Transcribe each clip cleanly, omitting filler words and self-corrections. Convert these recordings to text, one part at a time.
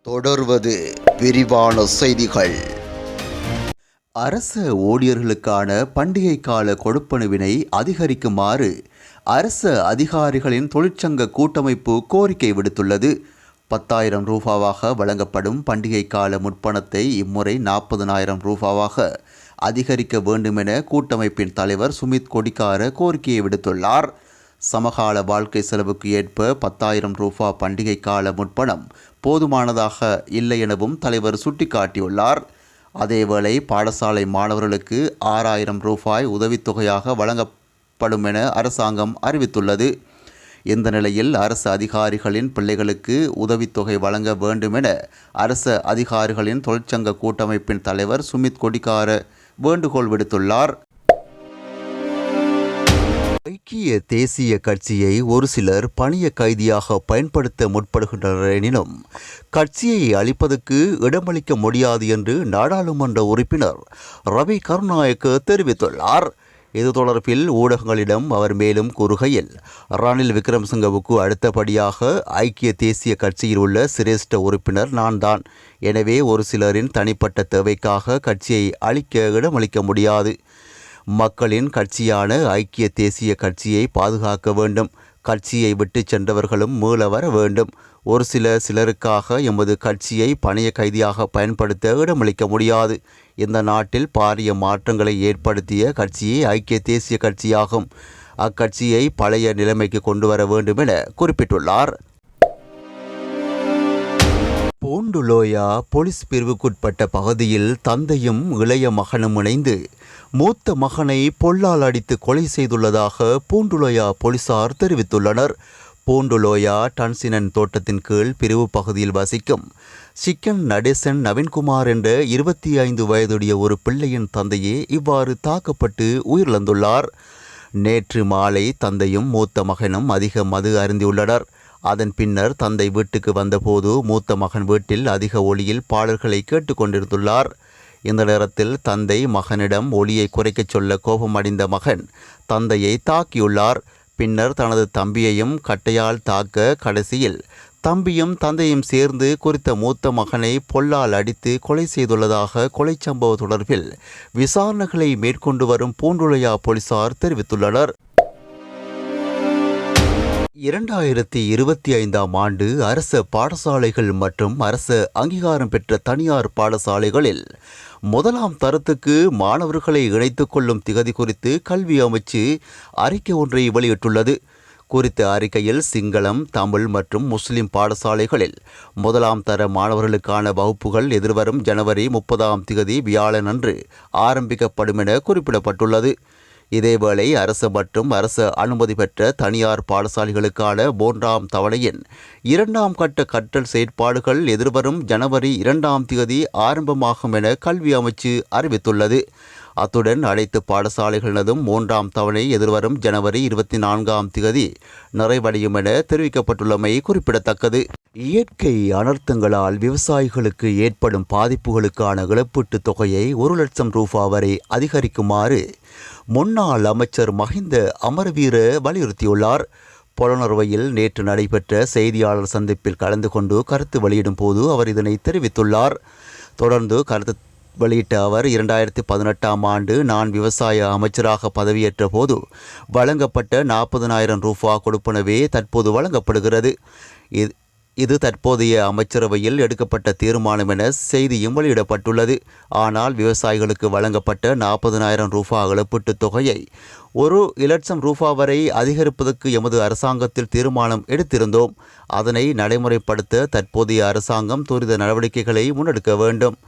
தொடர்வது விரிவான செய்திகள். அரச ஊழியர்களுக்கான பண்டிகை கால கொடுப்பனவினை அதிகரிக்குமாறு அரச அதிகாரிகளின் தொழிற்சங்க கூட்டமைப்பு கோரிக்கை விடுத்துள்ளது. 10,000 ரூபாவாக வழங்கப்படும் பண்டிகை கால முற்பணத்தை இம்முறை 40,000 ரூபாவாக அதிகரிக்க வேண்டுமென கூட்டமைப்பின் தலைவர் சுமித் கொடிக்கார கோரிக்கையை விடுத்துள்ளார். சமகால வாழ்க்கை செலவுக்கு ஏற்ப 10,000 ரூபா பண்டிகை கால முற்பணம் போதுமானதாக இல்லை எனவும் தலைவர் சுட்டிக்காட்டியுள்ளார். அதேவேளை பாடசாலை மாணவர்களுக்கு 6,000 ரூபாய் உதவித்தொகையாக வழங்கப்படும் என அரசாங்கம் அறிவித்துள்ளது. இந்த நிலையில் அரசு அதிகாரிகளின் பிள்ளைகளுக்கு உதவித்தொகை வழங்க வேண்டும் என அரசு அதிகாரிகளின் தொழிற்சங்க கூட்டமைப்பின் தலைவர் சுமித் கொடிக்கார வேண்டுகோள் விடுத்துள்ளார். ஐக்கிய தேசிய கட்சியை ஒரு சிலர் பணிய கைதியாக பயன்படுத்த முற்படுகின்றனர் எனினும் கட்சியை அளிப்பதற்கு இடமளிக்க முடியாது என்று நாடாளுமன்ற உறுப்பினர் ரவி கருணாநாயக்க தெரிவித்துள்ளார். இது தொடர்பில் ஊடகங்களிடம் அவர் மேலும் கூறுகையில், ரணில் விக்ரமசிங்கவுக்கு அடுத்தபடியாக ஐக்கிய தேசிய கட்சியில் உள்ள சிரேஷ்ட உறுப்பினர் நான் தான். எனவே ஒரு சிலரின் தனிப்பட்ட தேவைக்காக கட்சியை அளிக்க இடமளிக்க முடியாது. மக்களின் கட்சியான ஐக்கிய தேசிய கட்சியை பாதுகாக்க வேண்டும். கட்சியை விட்டு சென்றவர்களும் மீள வர வேண்டும். ஒரு சிலருக்காக எமது கட்சியை பணைய கைதியாக பயன்படுத்த இடமளிக்க முடியாது. இந்த நாட்டில் பாரிய மாற்றங்களை ஏற்படுத்திய கட்சியே ஐக்கிய தேசிய கட்சியாகும். அக்கட்சியை பழைய நிலைமைக்கு கொண்டு வர வேண்டும் என குறிப்பிட்டுள்ளார். பூண்டுலோயா போலீஸ் பிரிவுக்குட்பட்ட பகுதியில் தந்தையும் இளைய மகனும் இணைந்து மூத்த மகனை பொல்லால் அடித்து கொலை செய்துள்ளதாக பூண்டுலோயா போலீசார் தெரிவித்துள்ளனர். பூண்டுலோயா டன்சினன் தோட்டத்தின் கீழ் பிரிவு பகுதியில் வசிக்கும் சிக்கன் நடேசன் நவீன்குமார் என்ற 25 வயதுடைய ஒரு பிள்ளையின் தந்தையே இவ்வாறு தாக்கப்பட்டு உயிரிழந்துள்ளார். நேற்று மாலை தந்தையும் மூத்த மகனும் அதிக மது அருந்தியுள்ளனர். அதன் பின்னர் தந்தை வீட்டுக்கு வந்தபோது மூத்த மகன் வீட்டில் அதிக ஒலியில் பாடல்களை கேட்டுக்கொண்டிருந்துள்ளார். இந்த நேரத்தில் தந்தை மகனிடம் ஒலியை குறைக்கச் சொல்ல கோபமடைந்த மகன் தந்தையை தாக்கியுள்ளார். பின்னர் தனது தம்பியையும் கட்டையால் தாக்க கடைசியில் தம்பியும் தந்தையும் சேர்ந்து குறித்த மூத்த மகனை பொல்லால் அடித்து கொலை செய்துள்ளதாக கொலை சம்பவ தொடர்பில் விசாரணைகளை மேற்கொண்டு வரும் பூண்டுலோயா போலீசார் தெரிவித்துள்ளனர். 2025ஆம் ஆண்டு அரச பாடசாலைகள் மற்றும் அரச அங்கீகாரம் பெற்ற தனியார் பாடசாலைகளில் 1ஆம் தரத்துக்கு மாணவர்களை இணைத்துக் கொள்ளும் திகதி குறித்து கல்வி அமைச்சு அறிக்கை ஒன்றை வெளியிட்டுள்ளது. குறித்த அறிக்கையில் சிங்களம், தமிழ் மற்றும் முஸ்லிம் பாடசாலைகளில் 1ஆம் தர மாணவர்களுக்கான வகுப்புகள் எதிர்வரும் ஜனவரி 30ஆம் திகதி வியாழன் அன்று ஆரம்பிக்கப்படும் என குறிப்பிடப்பட்டுள்ளது. இதேவேளை அரசு மற்றும் அரசு அனுமதி பெற்ற தனியார் பாடசாலைகளுக்கான 3ஆம் தவணையின் 2ஆம் கட்ட கற்றல் செயற்பாடுகள் எதிர்வரும் ஜனவரி 2ஆம் தேதி ஆரம்பமாகும் என கல்வி அமைச்சு அறிவித்துள்ளது. அத்துடன் அனைத்து பாடசாலைகளினதும் 3ஆம் தவணை எதிர்வரும் ஜனவரி 24ஆம் தேதி நிறைவடையும் என தெரிவிக்கப்பட்டுள்ளமை குறிப்பிடத்தக்கது. இயற்கை அனர்த்தங்களால் விவசாயிகளுக்கு ஏற்படும் பாதிப்புகளுக்கான இழப்பீட்டுத் தொகையை 1 லட்சம் ரூபாய் வரை அதிகரிக்குமாறு முன்னாள் அமைச்சர் மஹிந்த அமரவீர வலியுறுத்தியுள்ளார். பொலனறுவையில் நேற்று நடைபெற்ற செய்தியாளர் சந்திப்பில் கலந்து கொண்டு கருத்து வெளியிடும் போது அவர் இதனை தெரிவித்துள்ளார். தொடர்ந்து கருத்து வெளியிட்ட அவர் 2018ஆம் ஆண்டு நான் விவசாய அமைச்சராக பதவியேற்ற போது வழங்கப்பட்ட 40,000 ரூபாய் கொடுப்பனவே தற்போது வழங்கப்படுகிறது. இது தற்போதைய அமைச்சரவையில் எடுக்கப்பட்ட தீர்மானம் என செய்தியும் வெளியிடப்பட்டுள்ளது. ஆனால் விவசாயிகளுக்கு வழங்கப்பட்ட 40,000 ரூபாய் இழப்பீட்டுத் தொகையை 1 லட்சம் ரூபாய் வரை அதிகரிப்பதற்கு எமது அரசாங்கத்தில் தீர்மானம் எடுத்திருந்தோம். அதனை நடைமுறைப்படுத்த தற்போதைய அரசாங்கம் துரித நடவடிக்கைகளை முன்னெடுக்க வேண்டும்.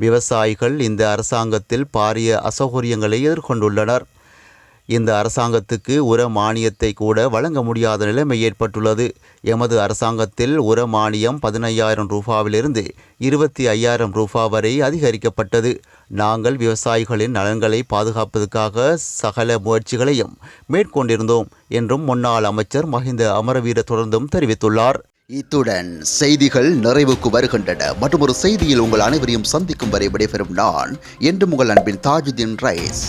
விவசாயிகள் இந்த அரசாங்கத்தில் பாரிய அசௌகரியங்களை எதிர்கொண்டுள்ளனர். இந்த அரசாங்கத்துக்கு உர மானியத்தை கூட வழங்க முடியாத நிலைமை ஏற்பட்டுள்ளது. எமது அரசாங்கத்தில் உர மானியம் 15,000 ரூபாவிலிருந்து 25,000 ரூபாய் வரை அதிகரிக்கப்பட்டது. நாங்கள் விவசாயிகளின் நலன்களை பாதுகாப்பதற்காக சகல முயற்சிகளையும் மேற்கொண்டிருந்தோம் என்றும் முன்னாள் அமைச்சர் மஹிந்த அமரவீர தொடர்ந்தும் தெரிவித்துள்ளார். இத்துடன் செய்திகள் நிறைவுக்கு வருகின்றன. மற்றும் ஒரு செய்தியில் உங்கள் அனைவரையும் சந்திக்கும் வரை விடைபெறும் நான் என்றும் உங்கள் அன்பின் தாஜுதீன் ரைஸ்.